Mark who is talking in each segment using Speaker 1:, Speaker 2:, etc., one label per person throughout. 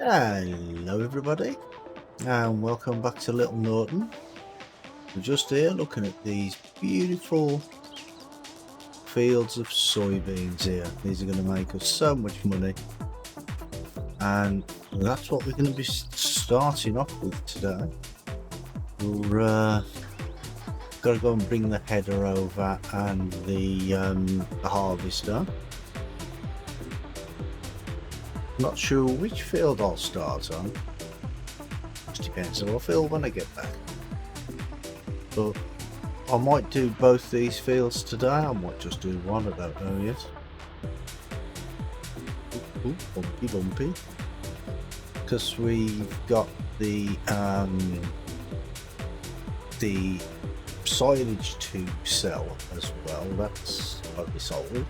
Speaker 1: Hello everybody and welcome back to Little Norton. We're just here looking at these beautiful fields of soybeans here. These are going to make us so much money, and that's what we're going to be starting off with today. We're got to go and bring the header over and the harvester. Not sure which field I'll start on. Just depends how I feel when I get back. But I might do both these fields today. I might just do one. I don't know yet. Ooh, bumpy, bumpy. Because we've got the silage to sell as well. That's got to be sold.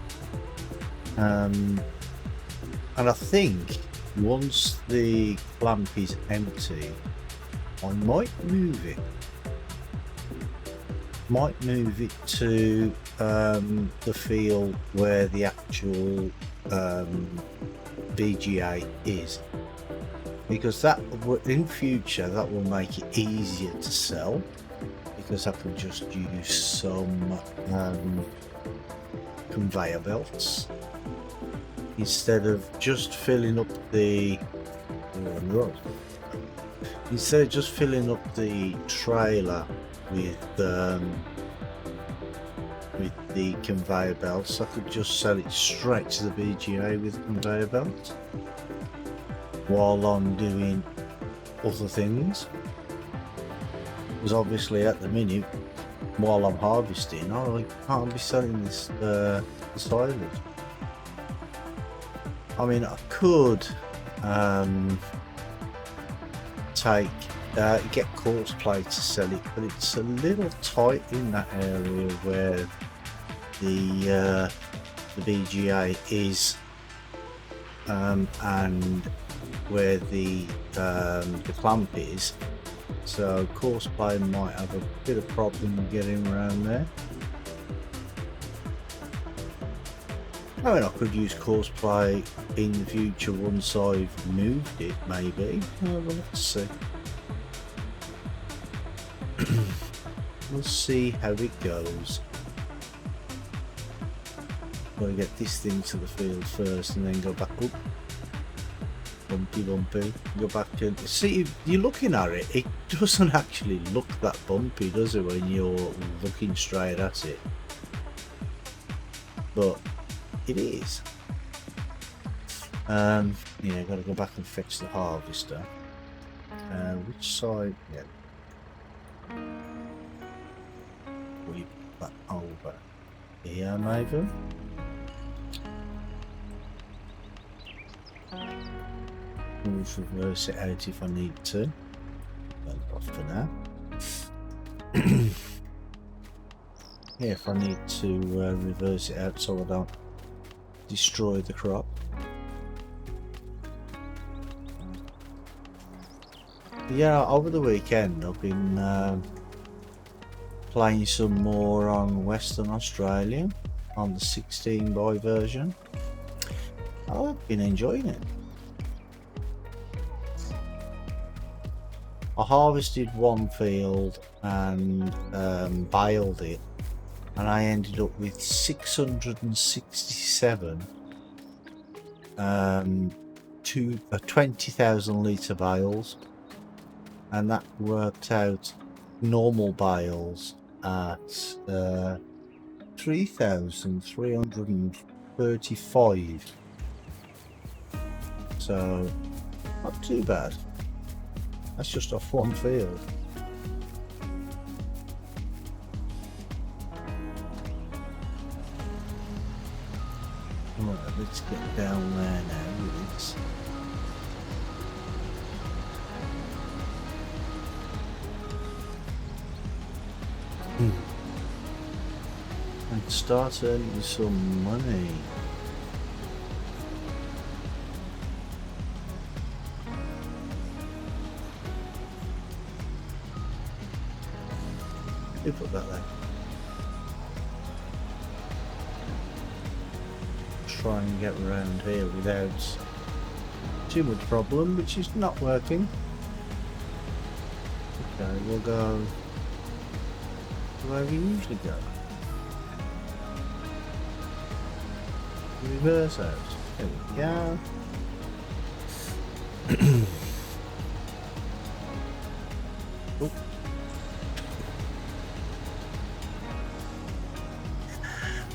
Speaker 1: And I think once the clamp is empty, I might move it. Might move it to the field where the actual BGA is, because that in future that will make it easier to sell, because I can just use some conveyor belts instead of just filling up the trailer with the conveyor belts. I could just sell it straight to the BGA with conveyor belts while I'm doing other things, because obviously at the minute while I'm harvesting I can't be selling this silage. I mean, I could get coarse play to sell it, but it's a little tight in that area where the BGA is and where the clamp is. So coarse play might have a bit of problem getting around there. I mean, I could use coarse play in the future once I've moved it, maybe. Well, let's see. We'll see how it goes. Gotta get this thing to the field first and then go back up. Bumpy, bumpy. Go back and see. You're looking at it, it doesn't actually look that bumpy, does it, when you're looking straight at it? But it is. Yeah, gotta go back and fetch the harvester. Which side? Yeah. We put that over here, maybe. We'll reverse it out if I need to. But off for now. Yeah, if I need to reverse it out so I don't destroy the crop. Yeah, over the weekend I've been playing some more on Western Australia on the 16-by version. I've been enjoying it. I harvested one field and baled it, and I ended up with 667 20,000 litre bales, and that worked out normal bales at 3,335. So not too bad. That's just off one field. Right, let's get down there now with this. And start earning some money. Who put that there? Try and get around here without too much problem, which is not working. Okay, we'll go where we usually go. Reverse out. There we go. Oh.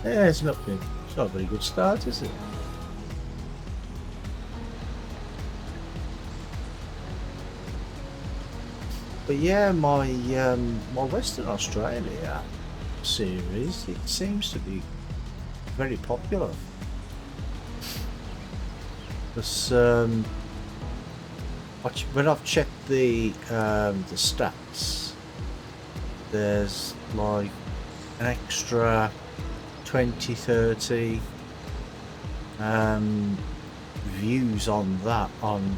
Speaker 1: Yeah, it's not good. It's not a very good start, is it? But yeah, my Western Australia series, it seems to be very popular. Because when I've checked the stats, there's like an extra 20-30 views on that on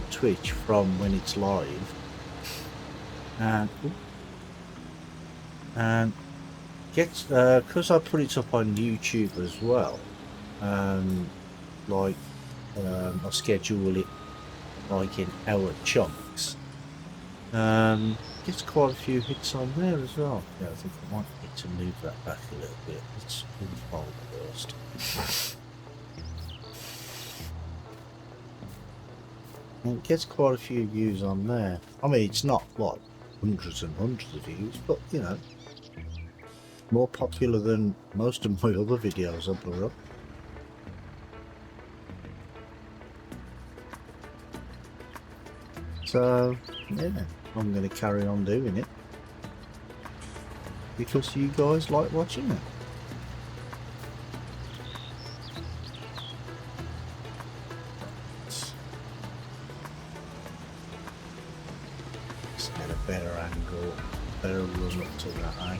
Speaker 1: Twitch from when it's live, and gets because I put it up on YouTube as well. I schedule it like in hour chunks. Gets quite a few hits on there as well. Yeah, I think I might need to move that back a little bit. Let's unfold first. It gets quite a few views on there. I mean, it's not like hundreds and hundreds of views, but you know, more popular than most of my other videos I put up. So yeah, I'm going to carry on doing it because you guys like watching it. Let's get a better angle, better run up to that eye.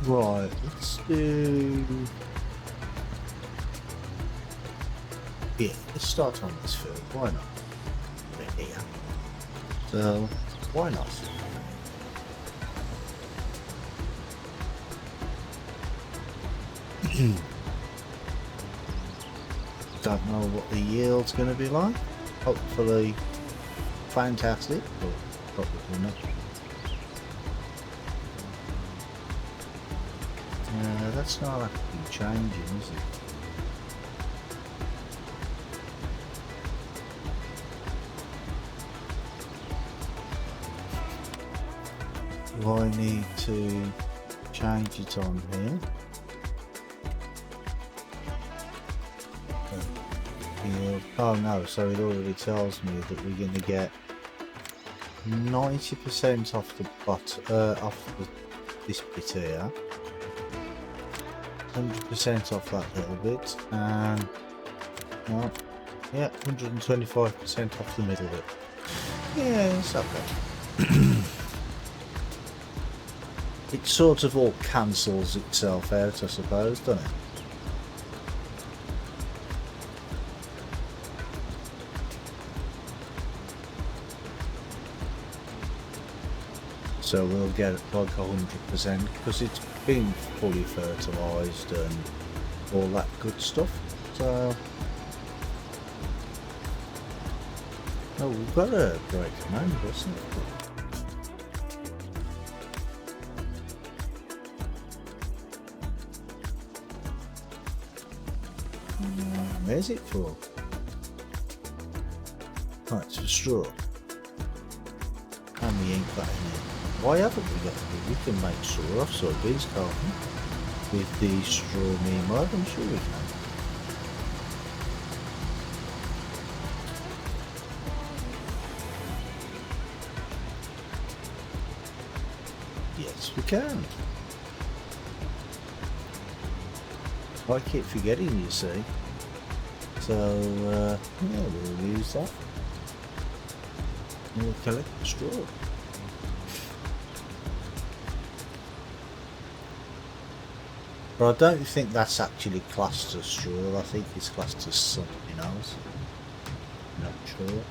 Speaker 1: Right, let's do... Yeah, let's start on this field, why not? Right here. So, why not? Don't know what the yield's going to be like. Hopefully fantastic, but probably not. That's not actually changing, is it? Do I need to change it on here? Oh no, so it already tells me that we're going to get 90% off the this bit here. 100% off that little bit, and well, yeah, 125% off the middle bit. Yeah, it's okay. It sort of all cancels itself out, I suppose, doesn't it? So we'll get it like 100% because it's been fully fertilised and all that good stuff. So, oh, we've got a great command, wasn't it? Where's it for? Oh, it's for straw. And we ain't got any. Why haven't we got any? We can make straw off soybeans, can't we? With the straw mod, I'm sure we can. Yes, we can. I keep forgetting, you see. So, yeah, we'll use that. And we'll collect the straw. But I don't think that's actually classed as straw. I think it's classed as something else. Not sure.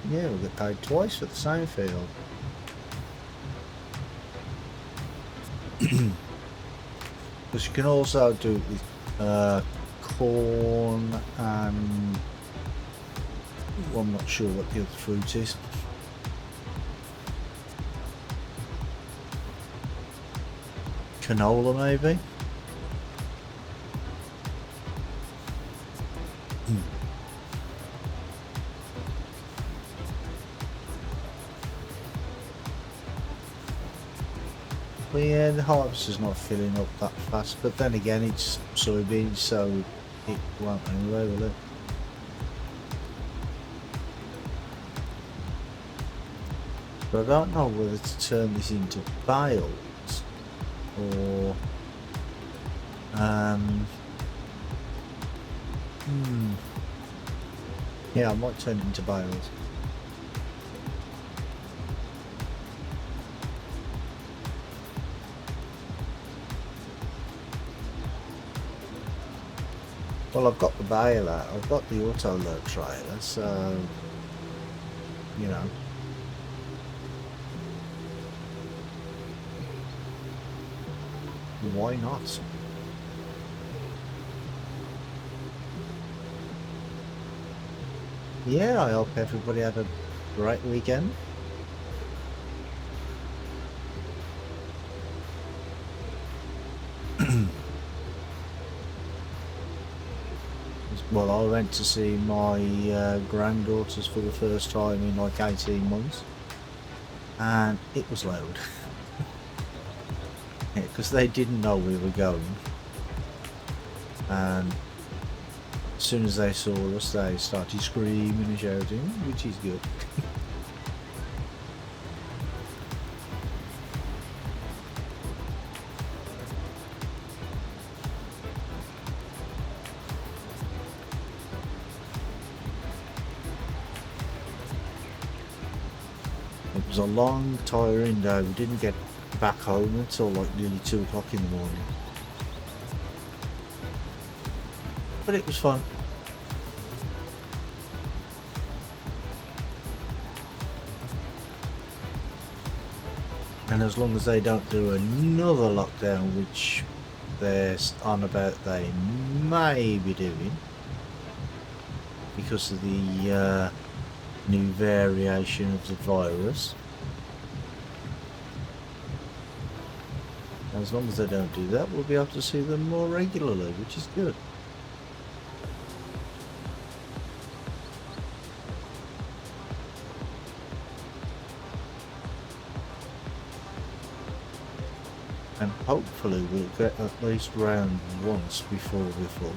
Speaker 1: Yeah, we'll get paid twice for the same field. Because you can also do it with corn and well, I'm not sure what the other fruit is. Canola maybe. But yeah, the harvest is not filling up that fast, but then again it's soybeans, so it won't anyway, will it? But I don't know whether to turn this into bales or yeah, I might turn it into bales. Well, I've got the baler, I've got the auto load trailer, so you know. Why not? Yeah, I hope everybody had a great weekend. Well, I went to see my granddaughters for the first time in like 18 months, and it was loud. Because they didn't know we were going, and as soon as they saw us they started screaming and shouting, which is good. It was a long tiring day. We didn't get back home until like nearly 2 o'clock in the morning, but it was fun. And as long as they don't do another lockdown, which they're on about they may be doing because of the new variation of the virus, as long as they don't do that, we'll be able to see them more regularly, which is good. And hopefully we'll get at least round once before we're full.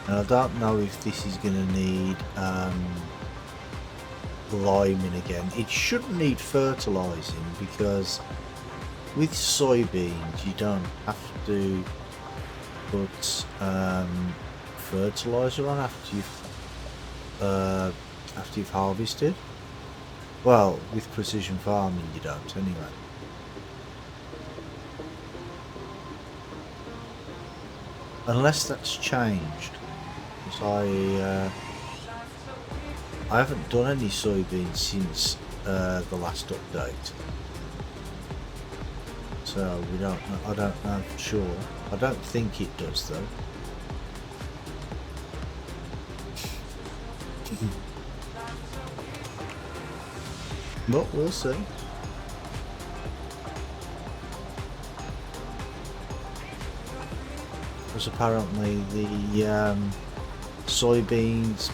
Speaker 1: And I don't know if this is going to need liming again. It shouldn't need fertilising because with soybeans you don't have to put fertiliser on after you've harvested. Well, with precision farming you don't anyway. Unless that's changed. Because I haven't done any soybeans since the last update, so we don't know, I don't know for sure. I don't think it does though. But we'll see. Because apparently the soybeans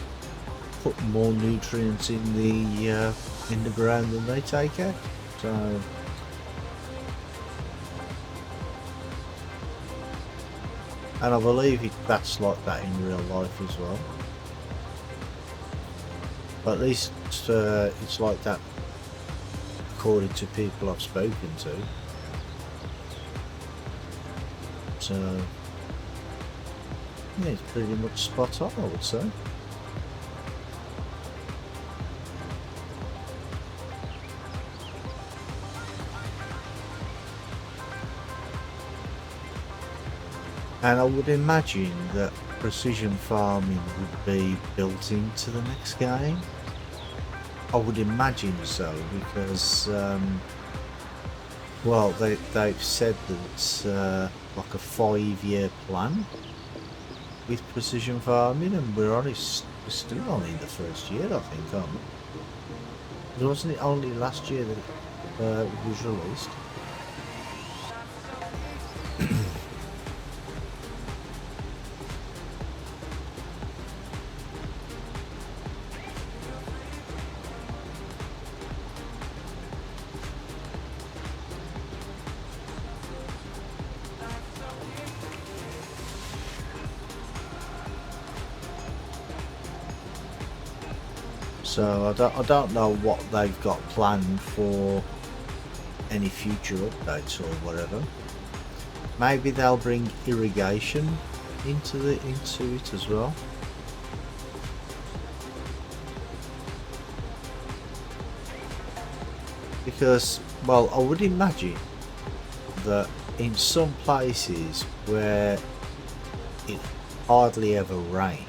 Speaker 1: put more nutrients in the ground than they take out. So and I believe that's like that in real life as well. But at least it's like that according to people I've spoken to. So yeah, it's pretty much spot on, I would say. And I would imagine that precision farming would be built into the next game. I would imagine so, because well, they've said that it's like a 5-year plan with precision farming, and we're still only in the first year, I think, aren't we? Wasn't it only last year that it was released? So I don't know what they've got planned for any future updates or whatever. Maybe they'll bring irrigation into it as well. Because, well, I would imagine that in some places where it hardly ever rains,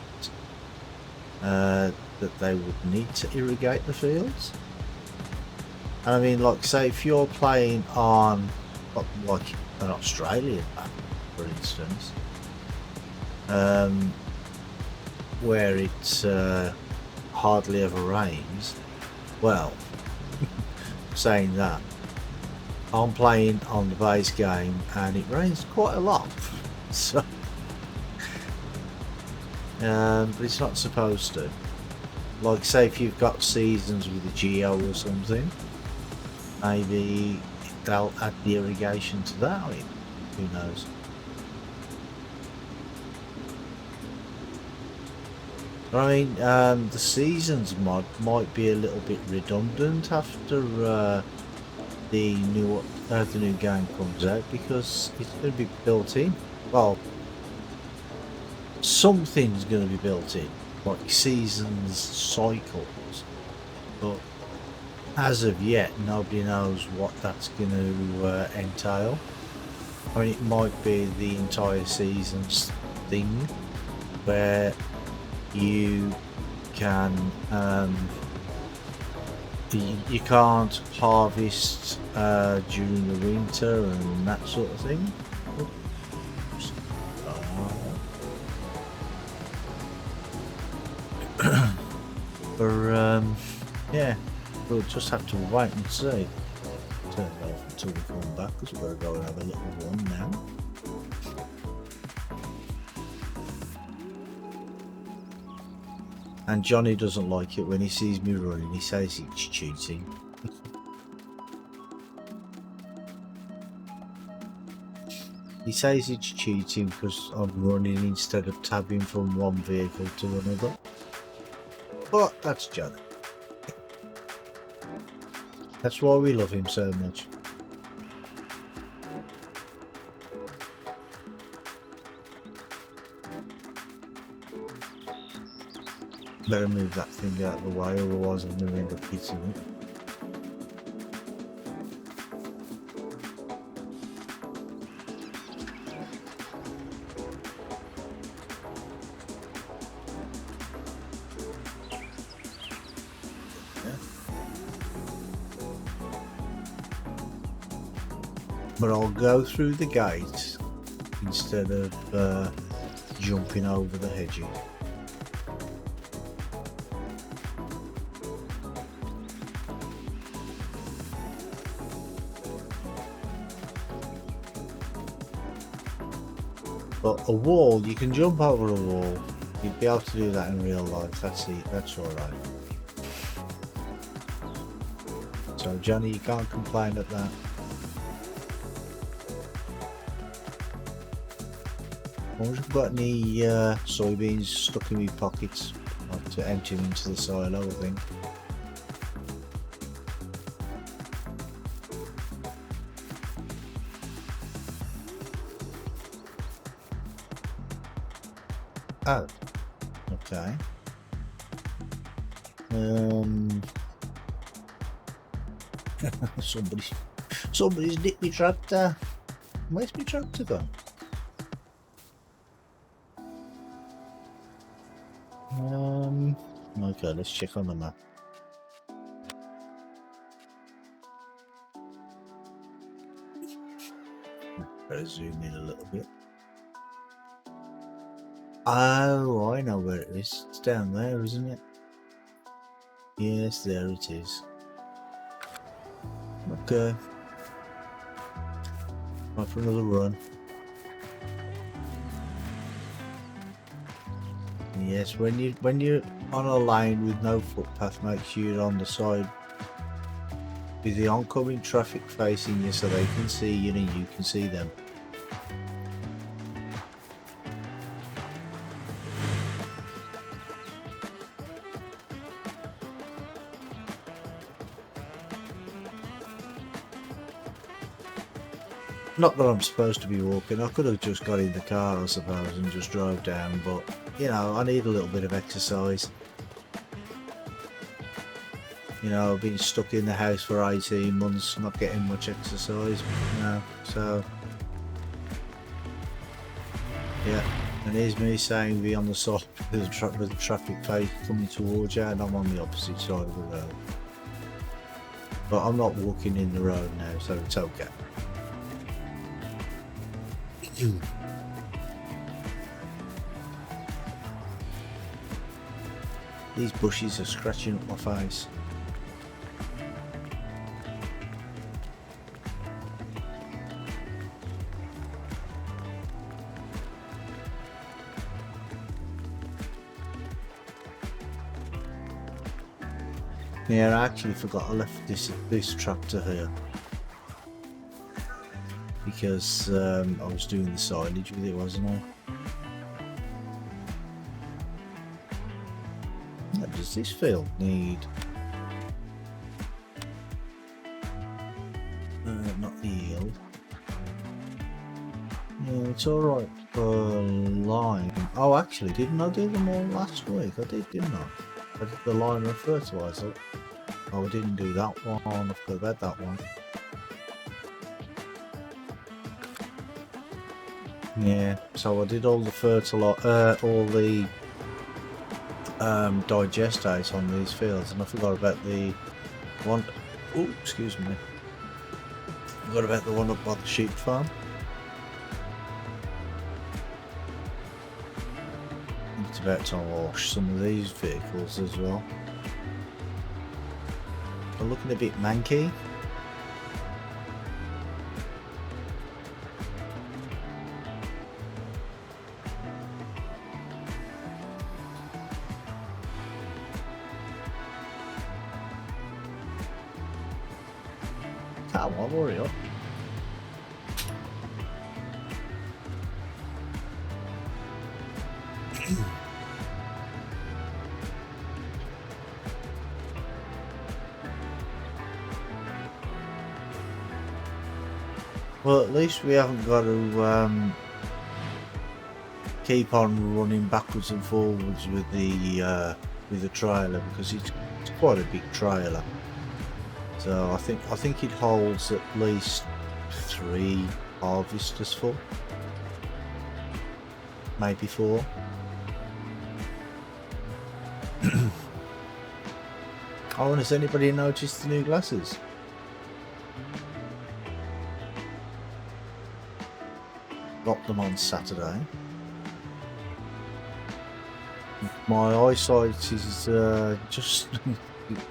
Speaker 1: that they would need to irrigate the fields. And I mean, like, say if you're playing on like an Australian map, for instance, where it's hardly ever rains, well, saying that, I'm playing on the base game and it rains quite a lot, so but it's not supposed to. Like, say if you've got seasons with a geo or something, maybe they'll add the irrigation to that. I mean, who knows? I mean, the seasons mod might be a little bit redundant after the new game comes out, because it's going to be built in. Well, something's going to be built in, like seasons cycles, but as of yet nobody knows what that's going to entail. I mean, it might be the entire seasons thing where you can you can't harvest during the winter and that sort of thing. But yeah, we'll just have to wait and see. Turn it off until we come back, because we're going to go and have a little one now. And Johnny doesn't like it when he sees me running. He says it's cheating. He says it's cheating because I'm running instead of tabbing from one vehicle to another. But that's Johnny. That's why we love him so much. Better move that thing out of the way, otherwise I'm going to end up hitting it. But I'll go through the gate instead of jumping over the hedging. But a wall, you can jump over a wall. You'd be able to do that in real life. That's it. That's all right. So Johnny, you can't complain at that. I haven't got any soybeans stuck in my pockets. I have to empty them into the silo, I think. Oh, okay. Somebody's nicked me tractor. Where's my tractor gone? Okay, let's check on the map. Better zoom in a little bit. Oh, I know where it is. It's down there, isn't it? Yes, there it is. Okay. Time for another run. Yes, when you're on a lane with no footpath, make sure you're on the side with the oncoming traffic facing you so they can see you and you can see them. Not that I'm supposed to be walking, I could have just got in the car I suppose and just drove down, but you know, I need a little bit of exercise. You know, I've been stuck in the house for 18 months, not getting much exercise, you know, so yeah. And here's me saying be on the side with the traffic face coming towards you, and I'm on the opposite side of the road. But I'm not walking in the road now, so it's okay. These bushes are scratching up my face. Yeah, I actually forgot I left this tractor here because I was doing the silage with it, wasn't I? What does this field need? Not yield. Yeah, it's alright for lime. Oh, actually, didn't I do them all last week? I did, didn't I? I did the lime and fertiliser. Oh, I didn't do that one. I forgot about that one. Yeah, so I did all the fertiliser, all the digestate on these fields, and I forgot about the one. Oh, excuse me. Forgot about the one up by the sheep farm. It's about to wash some of these vehicles as well. They're looking a bit manky. Come on, hurry up. Well, at least we haven't got to keep on running backwards and forwards with the trailer, because it's quite a big trailer. So I think it holds at least 3 harvesters full, maybe 4. Oh, and has anybody noticed the new glasses? Got them on Saturday. My eyesight is just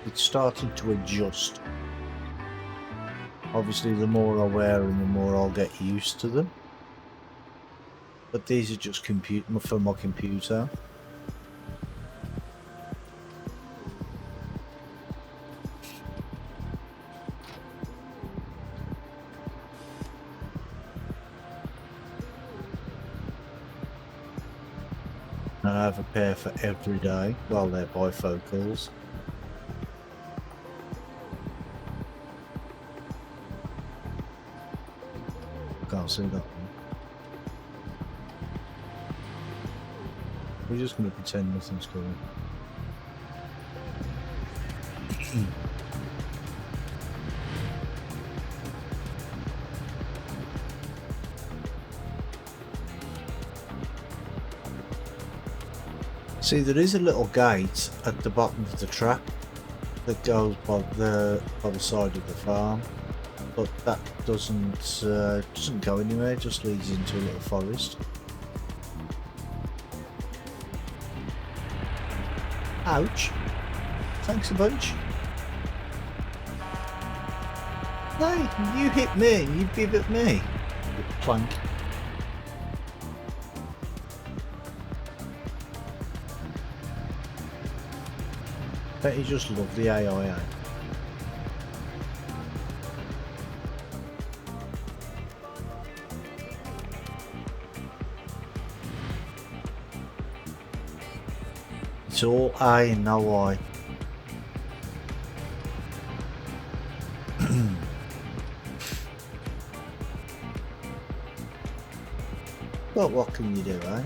Speaker 1: it's starting to adjust. Obviously, the more I wear them, the more I'll get used to them. But these are just for my computer. And I have a pair for every day. Well, they're bifocals. Can't see that one. We're just going to pretend nothing's going. See, there is a little gate at the bottom of the track that goes by the side of the farm, but that doesn't go anywhere. It just leads into a little forest. Ouch! Thanks a bunch. Hey, you hit me. You bib at me. You plank. Bet you just love the AI. It's all I and no I. But what can you do, eh?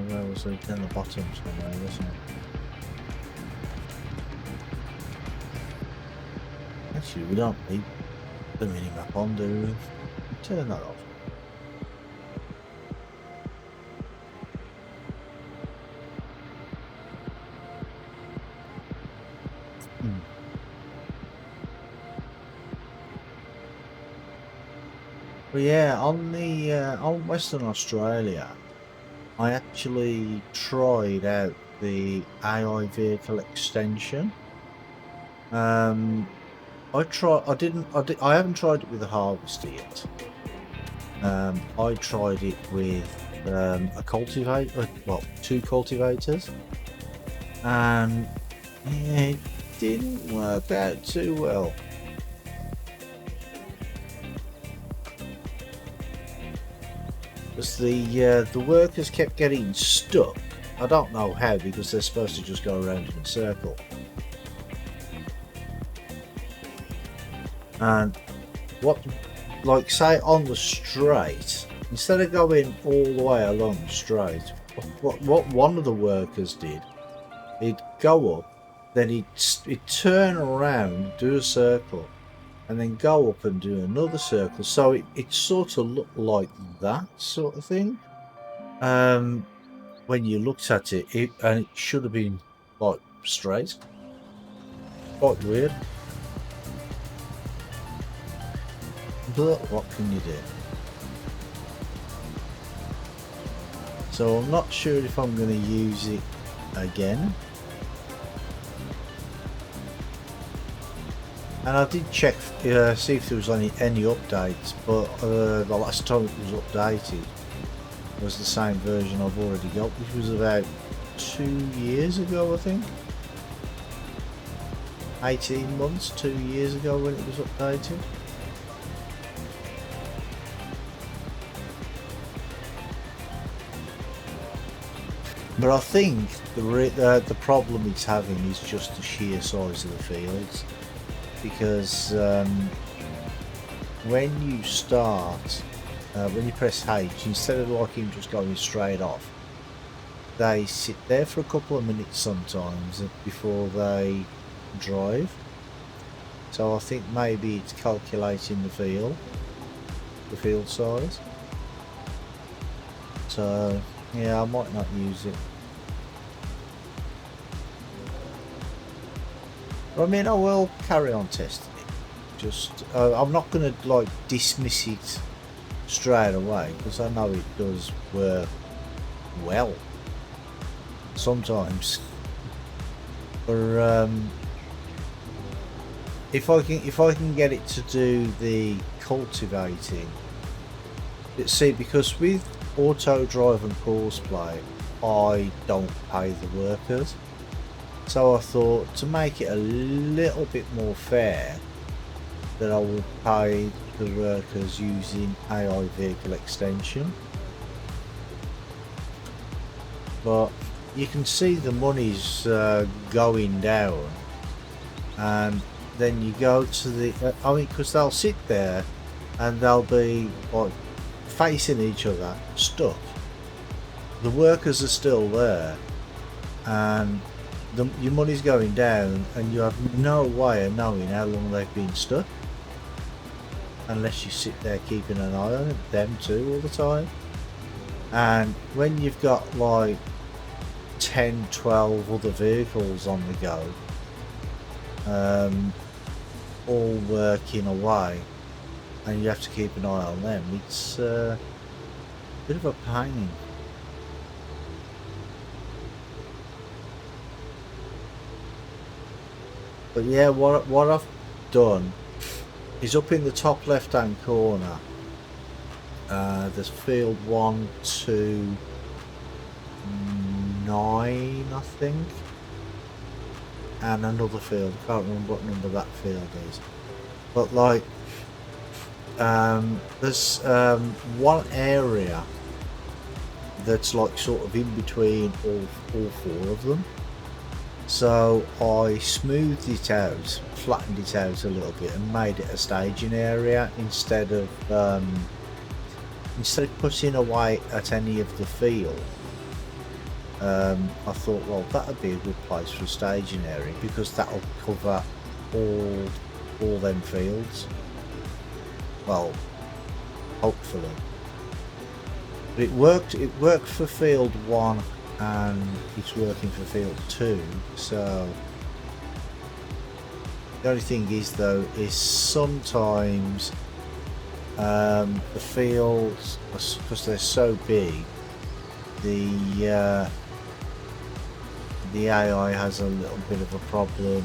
Speaker 1: Where was it? Down the bottom somewhere, wasn't it? Actually, we don't need the minimap on, do we? Turn that off. But yeah, on Western Australia, I actually tried out the AI vehicle extension. I haven't tried it with a harvester yet. I tried it with a cultivator, well, 2 cultivators, and yeah, it didn't work out too well. Because the workers kept getting stuck. I don't know how, because they're supposed to just go around in a circle. And like say on the straight, instead of going all the way along the straight, what one of the workers did, he'd go up, then he'd turn around, do a circle, and then go up and do another circle. So it sort of looked like that sort of thing. When you looked at it, and it should have been like straight. Quite weird. But what can you do? So I'm not sure if I'm going to use it again. And I did check, see if there was any updates, but the last time it was updated was the same version I've already got, which was about 2 years ago, I think. 18 months, 2 years ago when it was updated. But I think the problem it's having is just the sheer size of the fields, because when you start, when you press H, instead of like him just going straight off, they sit there for a couple of minutes sometimes before they drive. So I think maybe it's calculating the field size. So yeah, I might not use it. I mean, I will carry on testing it. Just, I'm not going to like dismiss it straight away, because I know it does work well sometimes. But if I can get it to do the cultivating, see, because with auto drive and course play, I don't pay the workers. So I thought, to make it a little bit more fair, that I will pay the workers using AI vehicle extension. But you can see the money's going down and then you go to the I mean, because they'll sit there and they'll be like facing each other, stuck. The workers are still there, and your money's going down, and you have no way of knowing how long they've been stuck unless you sit there keeping an eye on them too all the time. And when you've got like 10, 12 other vehicles on the go, all working away, and you have to keep an eye on them, it's a bit of a pain. But yeah, what I've done is up in the top left hand corner, there's field 1 to 9, I think, and another field. I can't remember what number that field is, but like there's one area that's like sort of in between all 4 of them. So I smoothed it out, flattened it out a little bit, and made it a staging area instead of putting away at any of the field. I thought, well, that would be a good place for a staging area because that'll cover all them fields. Well, hopefully. But it worked for field 1. And it's working for field 2, so the only thing is though is sometimes the fields, because they're so big, the AI has a little bit of a problem,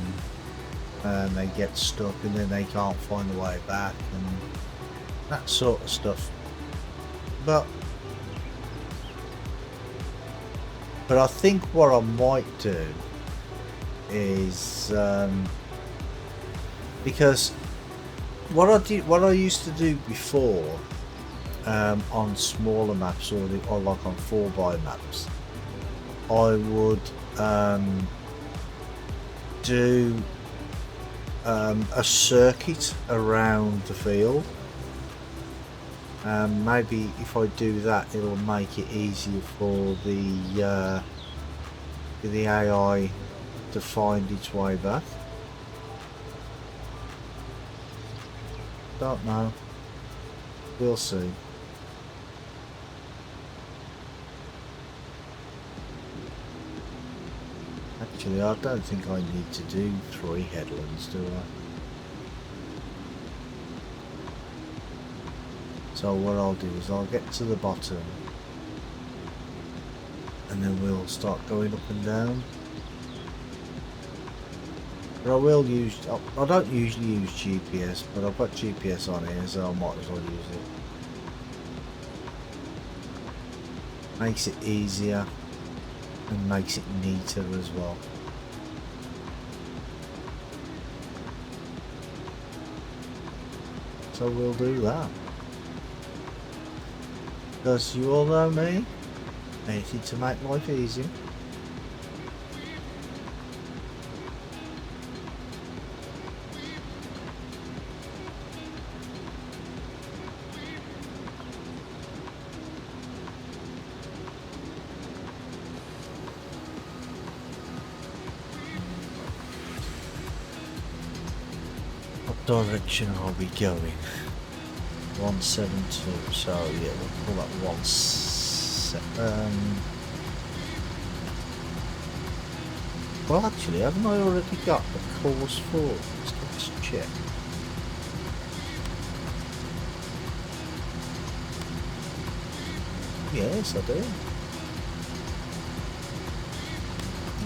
Speaker 1: and they get stuck and then they can't find the way back and that sort of stuff. But I think what I might do is because what I used to do before on smaller maps or like on 4x maps, I would do a circuit around the field. Maybe if I do that, it'll make it easier for the AI to find its way back. Don't know. We'll see. Actually, I don't think I need to do 3 headlands, do I? So what I'll do is I'll get to the bottom and then we'll start going up and down. But I will use, I don't usually use GPS, but I've got GPS on here, so I might as well use it. Makes it easier and makes it neater as well. So we'll do that. Because you all know me, anything to make life easy. What direction are we going? 172, so yeah, we'll call that 17. Well, actually, haven't I already got the course for it? Let's check. Yes, I do.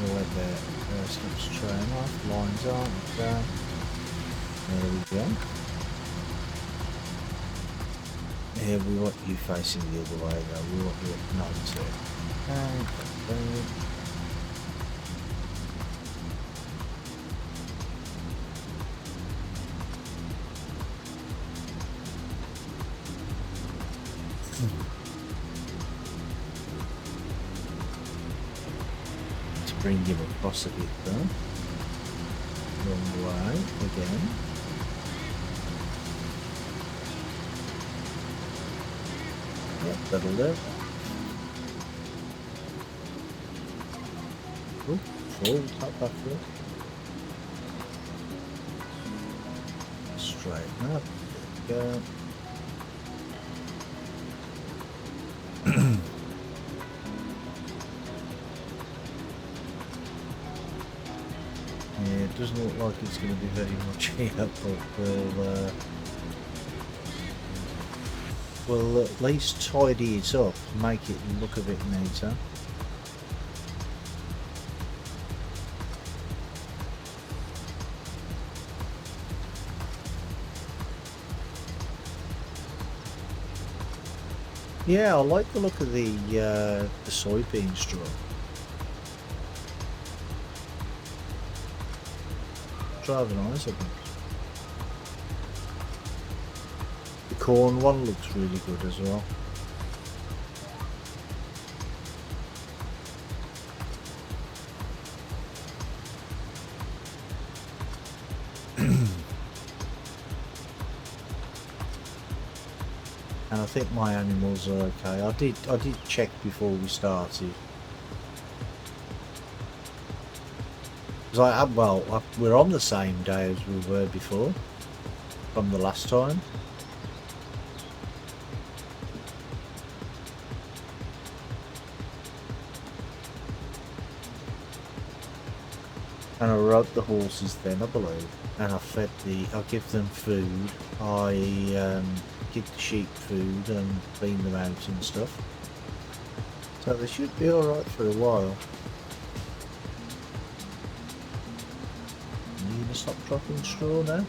Speaker 1: We'll let the steps train off, lines on, okay. There we go. Here we want you facing the other way though, we want you at 90. Okay. To bring him across a bit though. Wrong way again. Yep, that'll do. Oh, full top after it. Straighten up. There we go. Yeah, it doesn't look like it's going to be very much here, but we'll at least tidy it up, make it look a bit neater. Yeah, I like the look of the soybean straw. Rather nice, I think. The corn one looks really good as well. And I think my animals are okay. I did check before we started. Well, we're on the same day as we were before, from the last time. And I rode the horses then, I believe, and I give them food. I give the sheep food and clean them out and stuff. So they should be alright for a while. You gonna stop dropping straw now?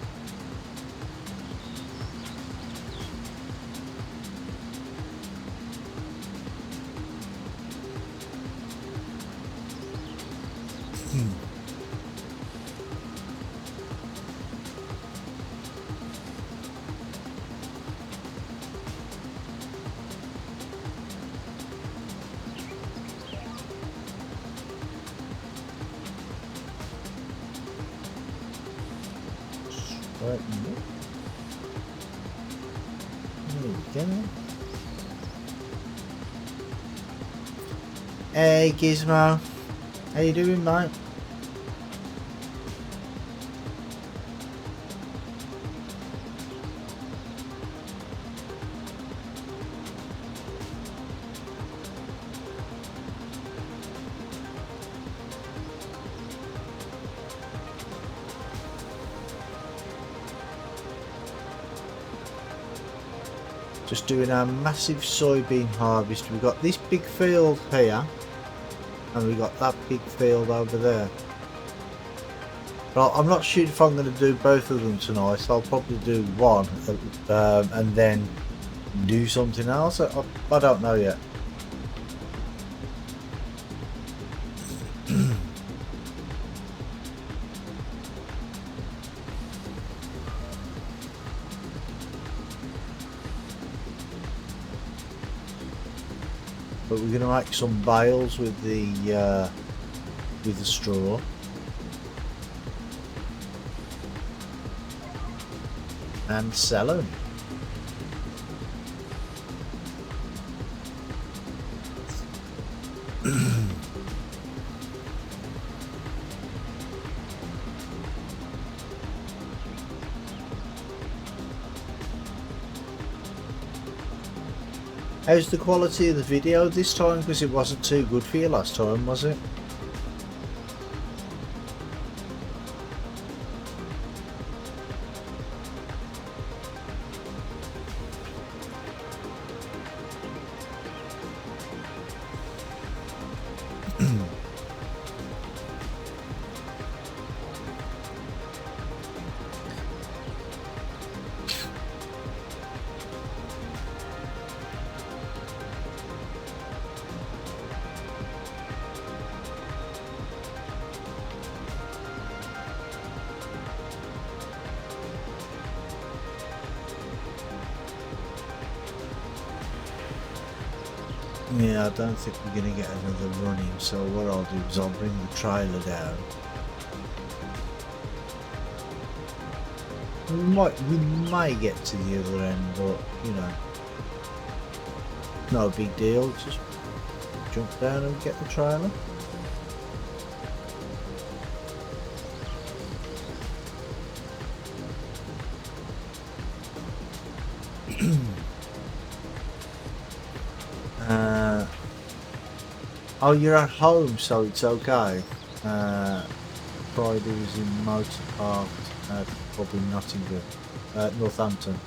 Speaker 1: Right, there we go. Hey Gizmo, how you doing, mate? Just doing our massive soybean harvest. We've got this big field here, and we've got that big field over there. But I'm not sure if I'm going to do both of them tonight. So I'll probably do one and then do something else. I don't know yet. But we're going to make some bales with the straw. And sell them. How's the quality of the video this time? Because it wasn't too good for you last time, was it? Yeah, I don't think we're going to get another running, so what I'll do is I'll bring the trailer down We may get to the other end, but you know, no big deal. Just jump down and get the trailer. Oh, you're at home, so it's okay. Friday was in Motor Park, probably Nottingham, Northampton.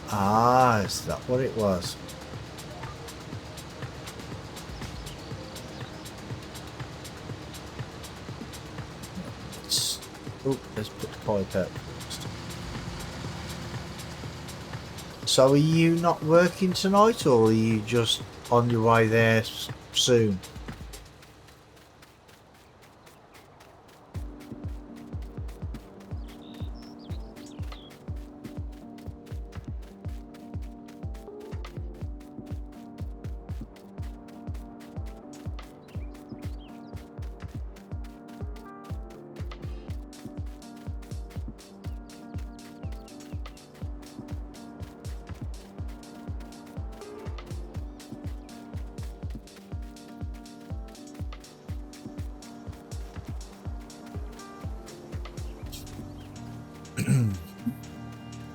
Speaker 1: Ah, is that what it was? Oh, let's put the pipe out first. So are you not working tonight, or are you just on your way there soon?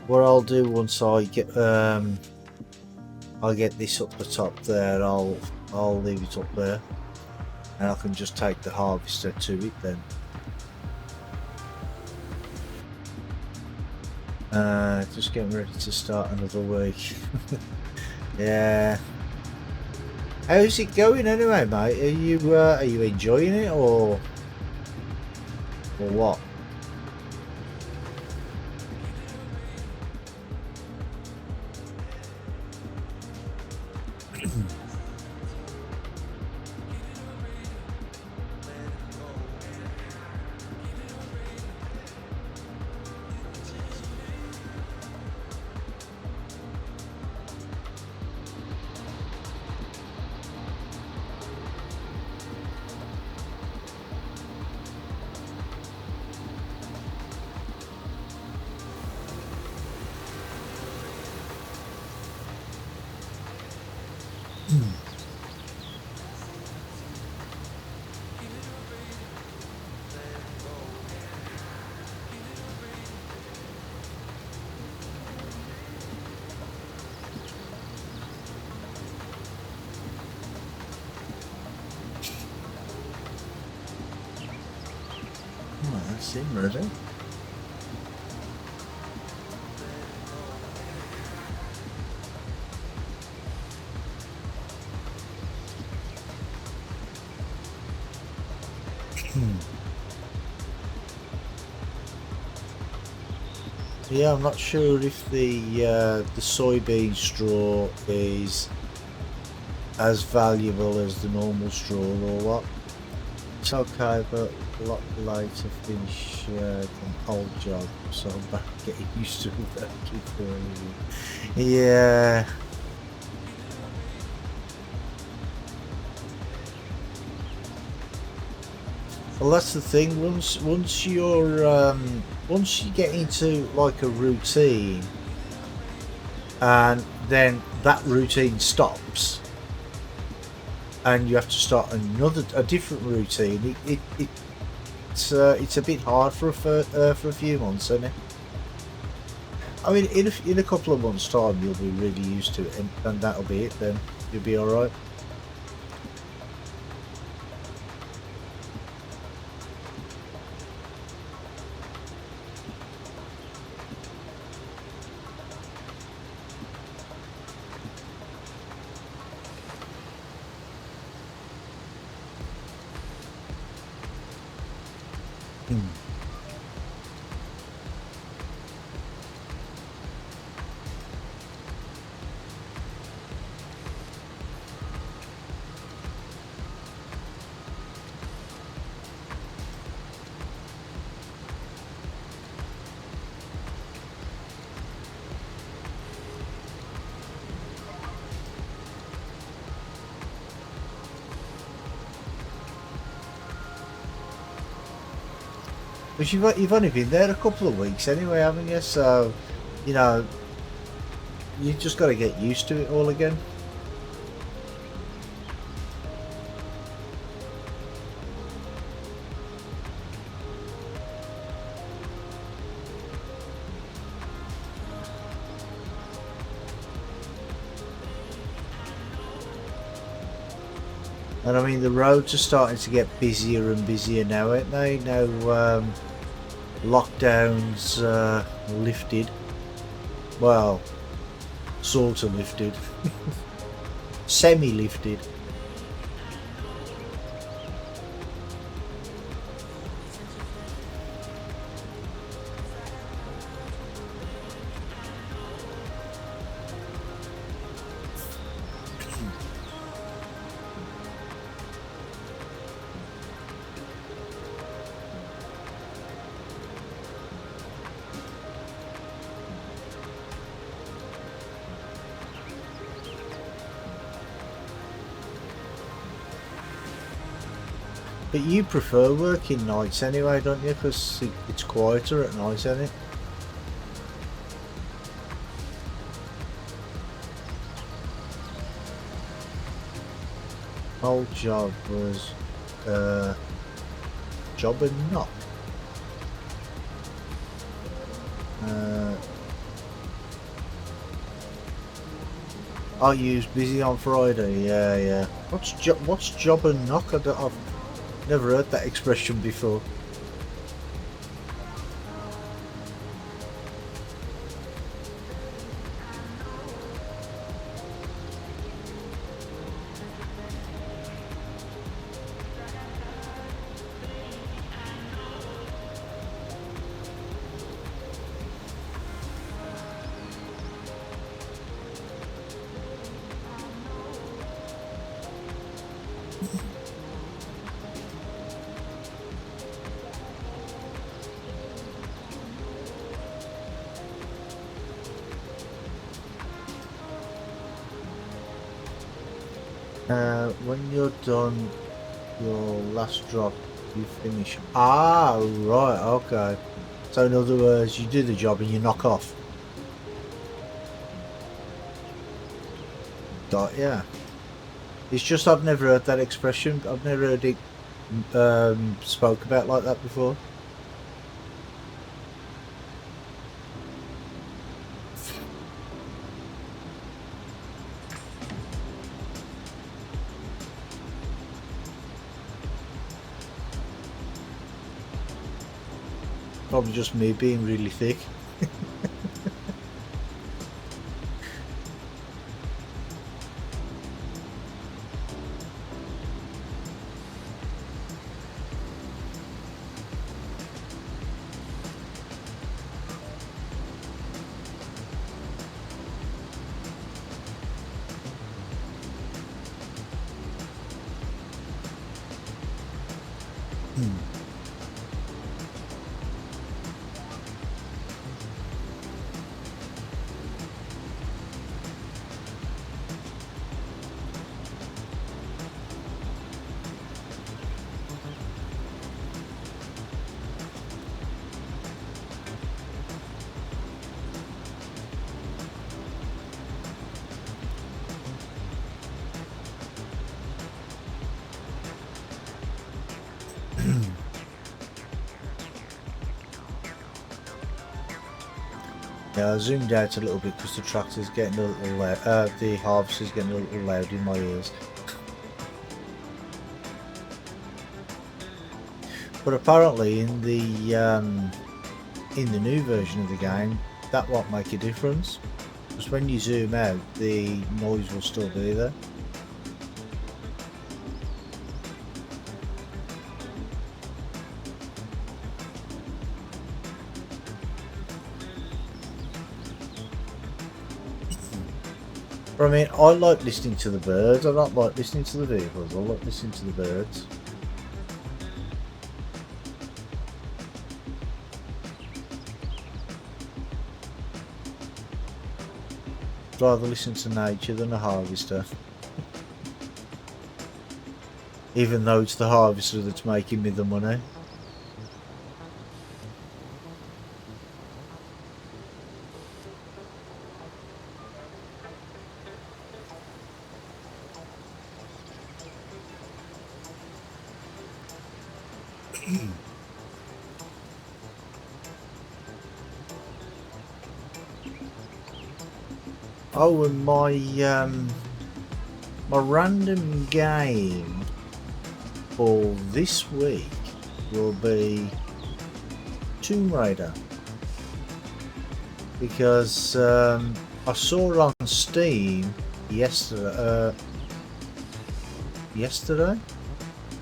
Speaker 1: What I'll do once I get this up the top there, I'll leave it up there, and I can just take the harvester to it then. Just getting ready to start another week. Yeah. How's it going anyway, mate? Are you enjoying it or what? That's him, really. Yeah, I'm not sure if the soybean straw is as valuable as the normal straw or what. It's okay, but a lot later finish from old job, so I'm back getting used to working for you. Yeah. Well, that's the thing. Once you get into like a routine, and then that routine stops, and you have to start a different routine. It's a bit hard for a few months, isn't it? I mean, in a couple of months' time, you'll be really used to it, and that'll be it. Then you'll be all right. But you've only been there a couple of weeks anyway, haven't you? So, you know, you just got to get used to it all again. And I mean, the roads are starting to get busier and busier now, aren't they? Now, lockdowns lifted. Well, sort of lifted. Semi-lifted. But you prefer working nights anyway, don't you? Because it's quieter at night, isn't it? Old job was job and knock. Oh, you was busy on Friday. Yeah. What's job and knock? I've never heard that expression before. When you're done your last drop, you finish. Ah, right, okay. So in other words, you do the job and you knock off. Yeah. It's just I've never heard that expression. I've never heard it spoke about like that before. Probably just me being really thick. Yeah, I zoomed out a little bit because the tractor's getting a little loud. The harvester's getting a little loud in my ears. But apparently, in the new version of the game, that won't make a difference. Because when you zoom out, the noise will still be there. But I mean, I like listening to the birds. I don't like listening to the vehicles. I like listening to the birds. I'd rather listen to nature than a harvester. Even though it's the harvester that's making me the money. Oh, and my random game for this week will be Tomb Raider, because I saw it on Steam yesterday.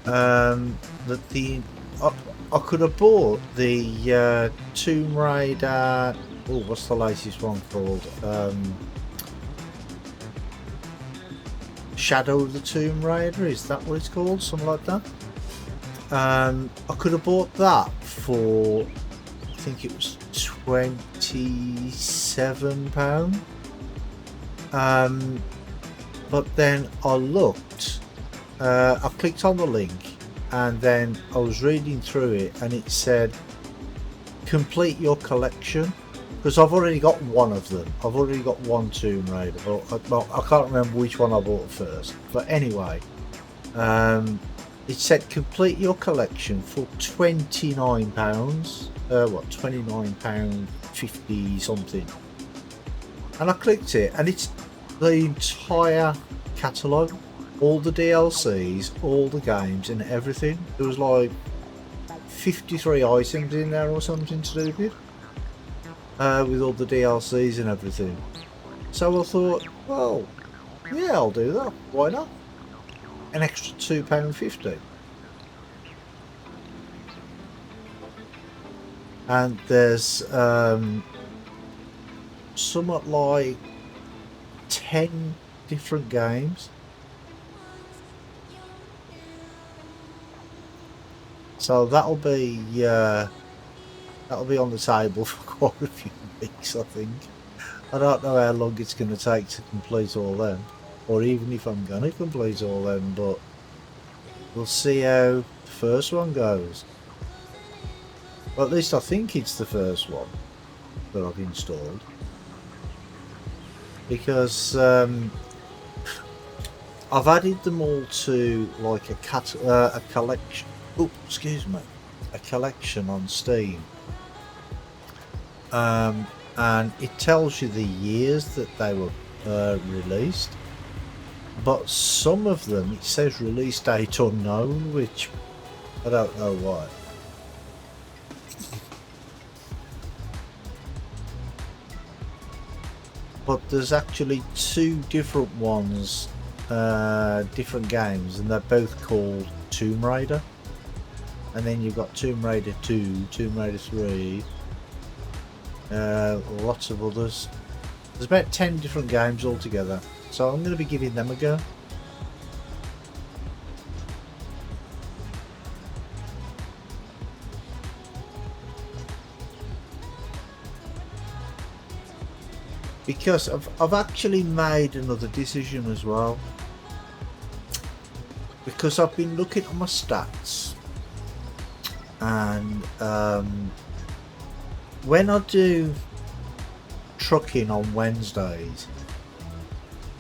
Speaker 1: That I could have bought the Tomb Raider. Oh, what's the latest one called? Shadow of the Tomb Raider, is that what it's called? Something like that. I could have bought that for, I think it was £27. But then I looked, I clicked on the link, and then I was reading through it, and it said complete your collection, because I've already got one of them. I've already got one Tomb Raider, but I can't remember which one I bought first. But anyway, it said complete your collection for £29. What, £29.50 something. And I clicked it, and it's the entire catalogue, all the DLCs, all the games, and everything. There was like 53 items in there or something stupid, with all the DLCs and everything. So I thought, well, yeah, I'll do that. Why not? An extra £2.50. And there's somewhat like 10 different games. So that'll be on the table for quite a few weeks, I think. I don't know how long it's going to take to complete all them, or even if I'm going to complete all them, but we'll see how the first one goes. Well, at least I think it's the first one that I've installed, because I've added them all to like a collection. Oh, excuse me, a collection on Steam, and it tells you the years that they were released. But some of them it says release date unknown, which I don't know why. But there's actually two different ones, different games, and they're both called Tomb Raider. And then you've got Tomb Raider 2, Tomb Raider 3, lots of others. There's about 10 different games altogether, so I'm going to be giving them a go. Because I've actually made another decision as well, because I've been looking at my stats, and when I do trucking on Wednesdays,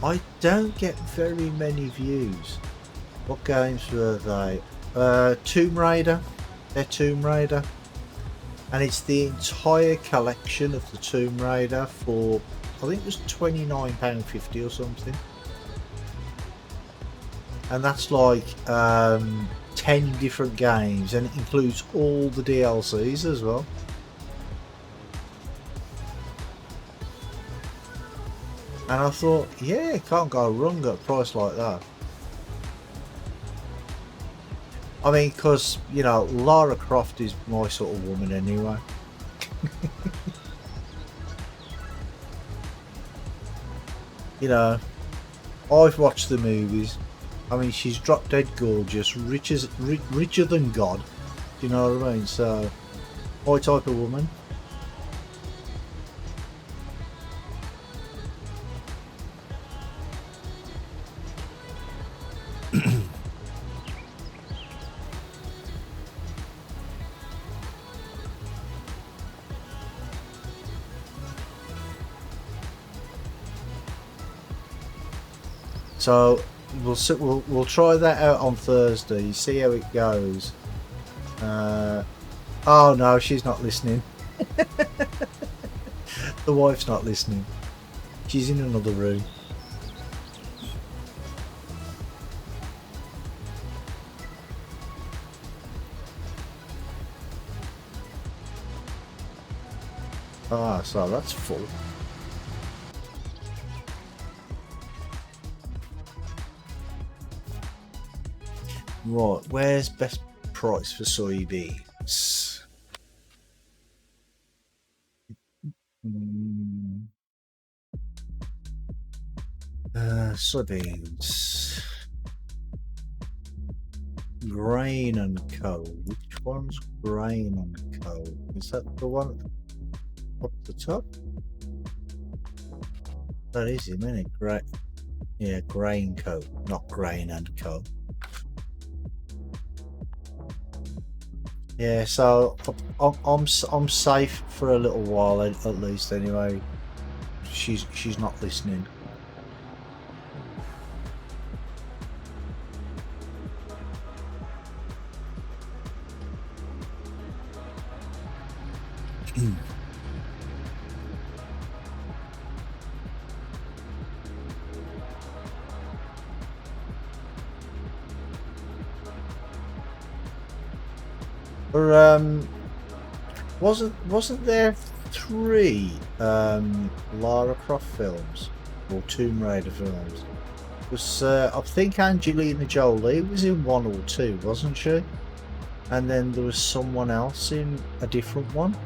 Speaker 1: I don't get very many views. What games were they? Tomb Raider. They're Tomb Raider, and it's the entire collection of the Tomb Raider for, I think it was £29.50 or something, and that's like 10 different games, and it includes all the DLCs as well. And I thought, yeah, can't go wrong at a price like that. I mean, because, you know, Lara Croft is my sort of woman anyway. You know, I've watched the movies. I mean, she's drop dead gorgeous, richer than God. You know what I mean? So, my type of woman. So we'll try that out on Thursday, see how it goes. Oh no, she's not listening. The wife's not listening. She's in another room. Ah, so that's full. Right, where's best price for soybeans? Soybeans. Grain and Co. Which one's Grain and Co? Is that the one up the top? That is him, isn't it? Great. Yeah, Grain Co, not Grain and Co. Yeah, so I'm safe for a little while at least. Anyway, she's not listening. Or wasn't there 3 Lara Croft films or Tomb Raider films? Was I think Angelina Jolie was in 1 or 2, wasn't she? And then there was someone else in a different one.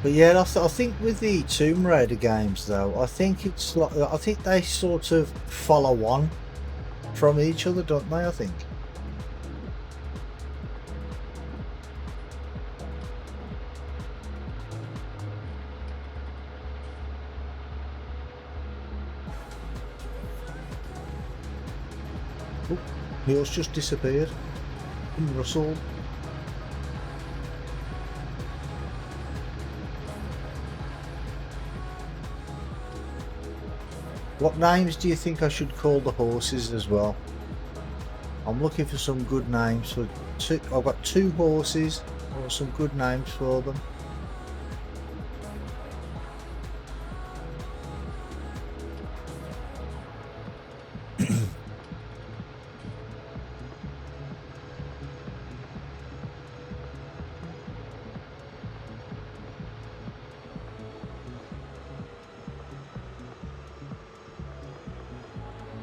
Speaker 1: But yeah, I think with the Tomb Raider games though, I think it's like, I think they sort of follow on from each other, don't they? I think. Oh, Neil's just disappeared. Russell. What names do you think I should call the horses as well? I'm looking for some good names for I've got 2 horses. I want some good names for them.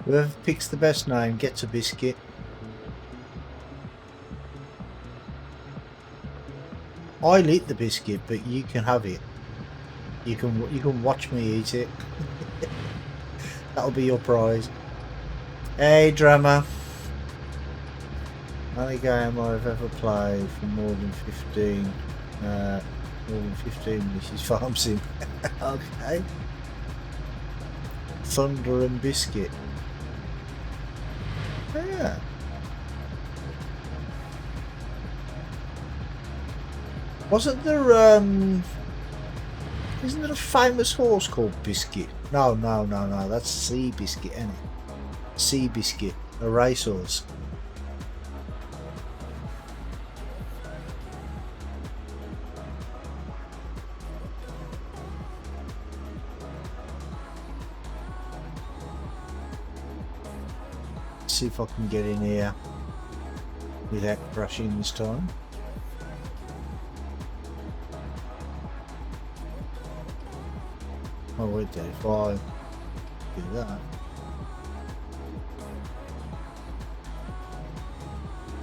Speaker 1: Whoever picks the best name gets a biscuit. I'll eat the biscuit, but you can have it. You can watch me eat it. That'll be your prize. Hey, drama. Only game I've ever played for more than 15. More than 15 Mrs. Farm Sim. Okay. Thunder and biscuit. Yeah. Wasn't there isn't there a famous horse called Biscuit? No, that's Sea Biscuit, isn't it? Sea Biscuit, a racehorse. See if I can get in here without crashing this time. Oh wait there, if I do that.